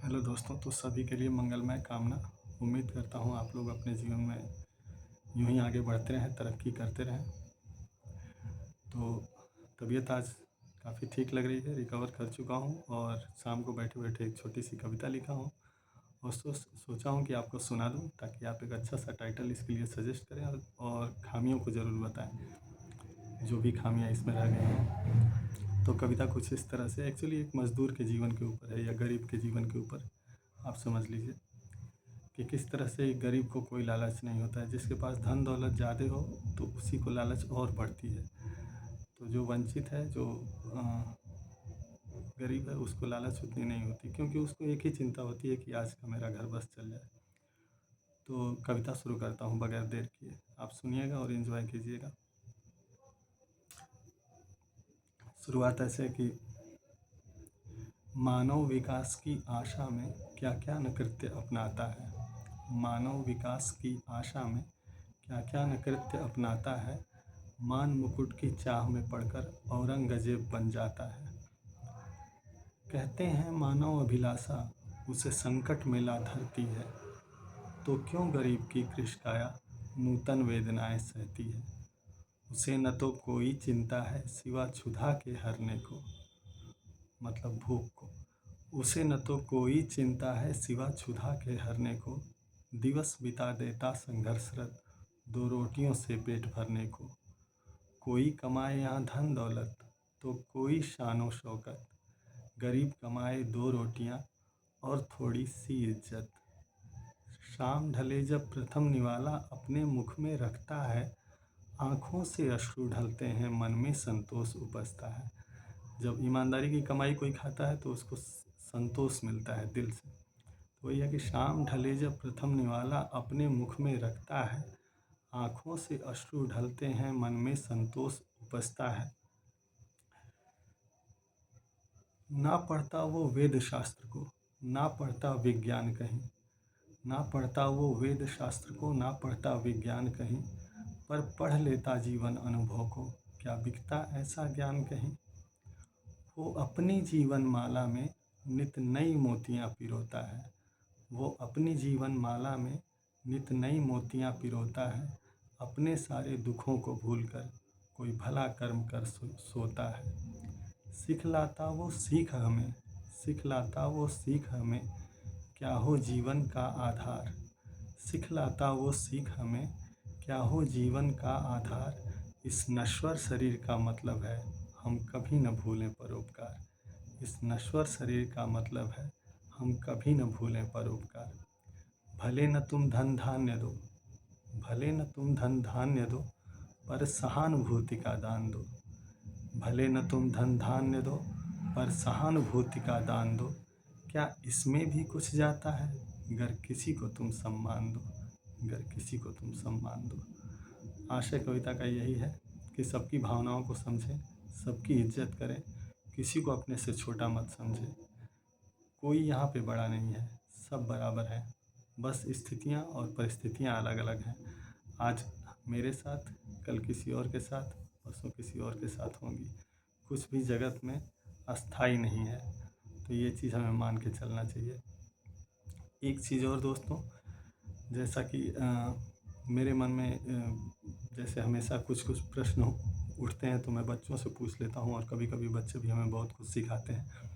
Hello दोस्तों, तो सभी के लिए मंगलमय कामना। उम्मीद करता हूँ आप लोग अपने जीवन में यूँ ही आगे बढ़ते रहें, तरक्की करते रहें। तो तबीयत आज काफ़ी ठीक लग रही है, रिकवर कर चुका हूँ और शाम को बैठे-बैठे एक छोटी-सी कविता लिखा हूँ और सोचा हूँ कि आपको सुना दूँ ताकि आप एक अच्छा-सा टाइटल इसके लिए सजेस्ट करें और खामियों को ज़रूर बताएँ, जो भी खामियाँ इसमें रह गई हैं। तो कविता कुछ इस तरह से एक्चुअली एक मज़दूर के जीवन के ऊपर है या गरीब के जीवन के ऊपर, आप समझ लीजिए कि किस तरह से एक गरीब को कोई लालच नहीं होता है। जिसके पास धन दौलत ज़्यादा हो तो उसी को लालच और बढ़ती है। तो जो वंचित है, जो गरीब है, उसको लालच उतनी नहीं होती, क्योंकि उसको एक ही चिंता होती है कि आज का मेरा घर बस चल जाए। तो कविता शुरू करता हूँ बगैर देर किए, आप सुनिएगा और एंजॉय कीजिएगा। शुरुआत ऐसे कि मानव विकास की आशा में क्या क्या न कृत्य अपनाता है। मानव विकास की आशा में क्या क्या न कृत्य अपनाता है। मान मुकुट की चाह में पड़कर औरंगजेब बन जाता है। कहते हैं मानव अभिलाषा उसे संकट में ला धरती है, तो क्यों गरीब की कृशकाया नूतन वेदनाएं सहती है। उसे न तो कोई चिंता है सिवा क्षुधा के हरने को, मतलब भूख को। उसे न तो कोई चिंता है सिवा क्षुधा के हरने को। दिवस बिता देता संघर्षरत दो रोटियों से पेट भरने को। कोई कमाए यहाँ धन दौलत तो कोई शानो शौकत। गरीब कमाए दो रोटियाँ और थोड़ी सी इज्जत। शाम ढले जब प्रथम निवाला अपने मुख में रखता है, आँखों से अश्रु ढलते हैं मन में संतोष उपजता है। जब ईमानदारी की कमाई कोई खाता है तो उसको संतोष मिलता है दिल से। तो वही है कि शाम ढले जब प्रथम निवाला अपने मुख में रखता है, आँखों से अश्रु ढलते हैं मन में संतोष उपजता है। ना पढ़ता वो वेद शास्त्र को, ना पढ़ता विज्ञान कहीं। ना पढ़ता वो वेद शास्त्र को, ना पढ़ता विज्ञान कहीं। पर पढ़ लेता जीवन अनुभव को, क्या बिकता ऐसा ज्ञान कहीं। वो अपनी जीवन माला में नित नई मोतियाँ पिरोता है। वो अपनी जीवन माला में नित नई मोतियाँ पिरोता है। अपने सारे दुखों को भूलकर कोई भला कर्म कर सोता है। सिखलाता वो सीख हमें, सिखलाता वो सीख हमें, क्या हो जीवन का आधार। सिखलाता वो सीख हमें, क्या हो जीवन का आधार। इस नश्वर शरीर का मतलब है हम कभी न भूलें परोपकार। इस नश्वर शरीर का मतलब है हम कभी न भूलें परोपकार। भले न तुम धन धान्य दो, भले न तुम धन धान्य दो, पर सहानुभूति का दान दो। भले न तुम धन धान्य दो, पर सहानुभूति का दान दो। क्या इसमें भी कुछ जाता है, गर किसी को तुम सम्मान दो, गर किसी को तुम सम्मान दो। आशय कविता का यही है कि सबकी भावनाओं को समझें, सबकी इज्जत करें, किसी को अपने से छोटा मत समझें। कोई यहाँ पे बड़ा नहीं है, सब बराबर हैं, बस स्थितियाँ और परिस्थितियाँ अलग अलग हैं। आज मेरे साथ, कल किसी और के साथ, परसों किसी और के साथ होंगी। कुछ भी जगत में अस्थाई नहीं है, तो ये चीज़ हमें मान के चलना चाहिए। एक चीज़ और दोस्तों, जैसा कि मेरे मन में जैसे हमेशा कुछ कुछ प्रश्न उठते हैं तो मैं बच्चों से पूछ लेता हूँ और कभी कभी बच्चे भी हमें बहुत कुछ सिखाते हैं।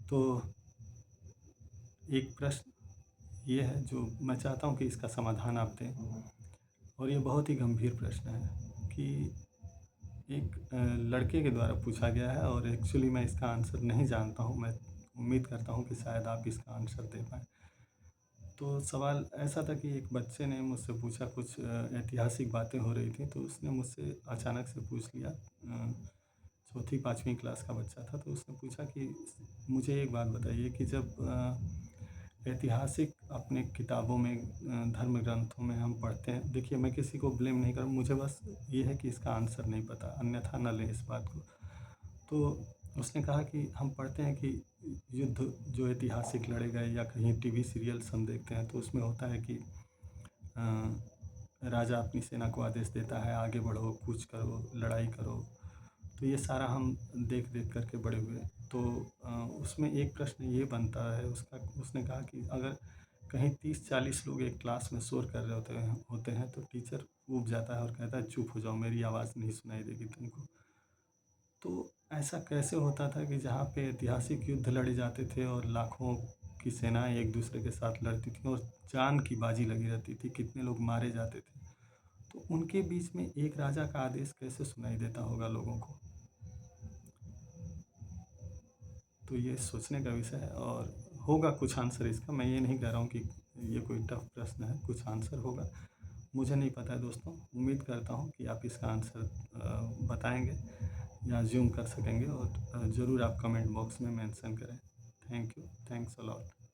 तो एक प्रश्न ये है जो मैं चाहता हूँ कि इसका समाधान आप दें, और ये बहुत ही गंभीर प्रश्न है कि एक लड़के के द्वारा पूछा गया है और एक्चुअली मैं इसका आंसर नहीं जानता हूँ। मैं उम्मीद करता हूँ कि शायद आप इसका आंसर दे पाएँ। तो सवाल ऐसा था कि एक बच्चे ने मुझसे पूछा, कुछ ऐतिहासिक बातें हो रही थी तो उसने मुझसे अचानक से पूछ लिया। चौथी पाँचवीं क्लास का बच्चा था, तो उसने पूछा कि मुझे एक बात बताइए कि जब ऐतिहासिक अपने किताबों में धर्म ग्रंथों में हम पढ़ते हैं, देखिए मैं किसी को ब्लेम नहीं कर रहा, मुझे बस ये है कि इसका आंसर नहीं पता, अन्यथा न लें इस बात को। तो उसने कहा कि हम पढ़ते हैं कि युद्ध जो ऐतिहासिक लड़े गए या कहीं टीवी सीरियल्स हम देखते हैं तो उसमें होता है कि राजा अपनी सेना को आदेश देता है आगे बढ़ो, कूच करो, लड़ाई करो। तो ये सारा हम देख देख करके बड़े हुए। तो उसमें एक प्रश्न ये बनता है उसका, उसने कहा कि अगर कहीं 30-40 लोग एक क्लास में शोर कर रहे होते हैं तो टीचर ऊब जाता है और कहता है चुप हो जाओ, मेरी आवाज़ नहीं सुनाई देगी तुमको। तो ऐसा कैसे होता था कि जहाँ पे ऐतिहासिक युद्ध लड़े जाते थे और लाखों की सेनाएं एक दूसरे के साथ लड़ती थी और जान की बाजी लगी रहती थी, कितने लोग मारे जाते थे, तो उनके बीच में एक राजा का आदेश कैसे सुनाई देता होगा लोगों को। तो ये सोचने का विषय है और होगा कुछ आंसर इसका। मैं ये नहीं कह रहा हूँ कि ये कोई टफ प्रश्न है, कुछ आंसर होगा। मुझे नहीं पता है दोस्तों, उम्मीद करता हूँ कि आप इसका आंसर बताएंगे या ज़ूम कर सकेंगे और ज़रूर आप कमेंट बॉक्स में मेंशन करें। Thank you, thanks a lot.